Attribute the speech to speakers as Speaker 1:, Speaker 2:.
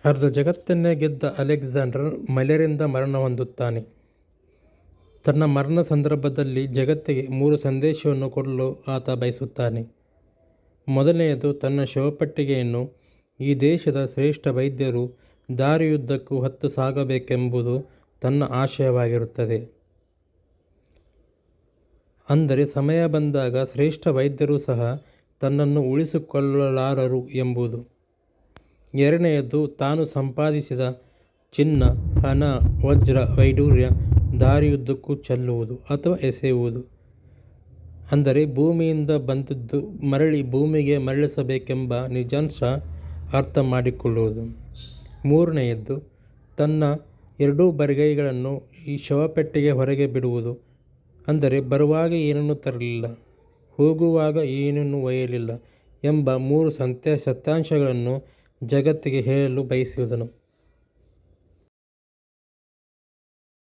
Speaker 1: ಅರ್ಧ ಜಗತ್ತನ್ನೇ ಗೆದ್ದ ಅಲೆಕ್ಸಾಂಡರ್ ಮಲೇರಿಯಾದಿಂದ ಮರಣ ಹೊಂದುತ್ತಾನೆ. ತನ್ನ ಮರಣ ಸಂದರ್ಭದಲ್ಲಿ ಜಗತ್ತಿಗೆ 3 ಸಂದೇಶವನ್ನು ಕೊಡಲು ಆತ ಬಯಸುತ್ತಾನೆ. ಮೊದಲನೆಯದು, ತನ್ನ ಶವಪೆಟ್ಟಿಗೆಯನ್ನು ಈ ದೇಶದ ಶ್ರೇಷ್ಠ ವೈದ್ಯರು ದಾರಿಯುದ್ದಕ್ಕೂ ಹೊತ್ತು ಸಾಗಬೇಕೆಂಬುದು ತನ್ನ ಆಶಯವಾಗಿರುತ್ತದೆ. ಅಂದರೆ ಸಮಯ ಬಂದಾಗ ಶ್ರೇಷ್ಠ ವೈದ್ಯರು ಸಹ ತನ್ನನ್ನು ಉಳಿಸಿಕೊಳ್ಳಲಾರರು ಎಂಬುದು. ಎರಡನೆಯದು, ತಾನು ಸಂಪಾದಿಸಿದ ಚಿನ್ನ, ಹಣ, ವಜ್ರ, ವೈಡೂರ್ಯ ದಾರಿಯುದ್ದಕ್ಕೂ ಚೆಲ್ಲುವುದು ಅಥವಾ ಎಸೆಯುವುದು. ಅಂದರೆ ಭೂಮಿಯಿಂದ ಬಂದದ್ದು ಮರಳಿ ಭೂಮಿಗೆ ಮರಳಿಸಬೇಕೆಂಬ ನಿಜಾಂಶ ಅರ್ಥ ಮಾಡಿಕೊಳ್ಳುವುದು. ಮೂರನೆಯದ್ದು, ತನ್ನ 2 ಬರಿಗೈಗಳನ್ನು ಈ ಶವಪೆಟ್ಟಿಗೆ ಹೊರಗೆ ಬಿಡುವುದು. ಅಂದರೆ ಬರುವಾಗ ಏನನ್ನೂ ತರಲಿಲ್ಲ, ಹೋಗುವಾಗ ಏನನ್ನೂ ಒಯ್ಯಲಿಲ್ಲ ಎಂಬ 3 ಸತ್ಯಾಂಶಗಳನ್ನು ಜಗತ್ತಿಗೆ ಹೇಳಲು ಬಯಸಿದನು.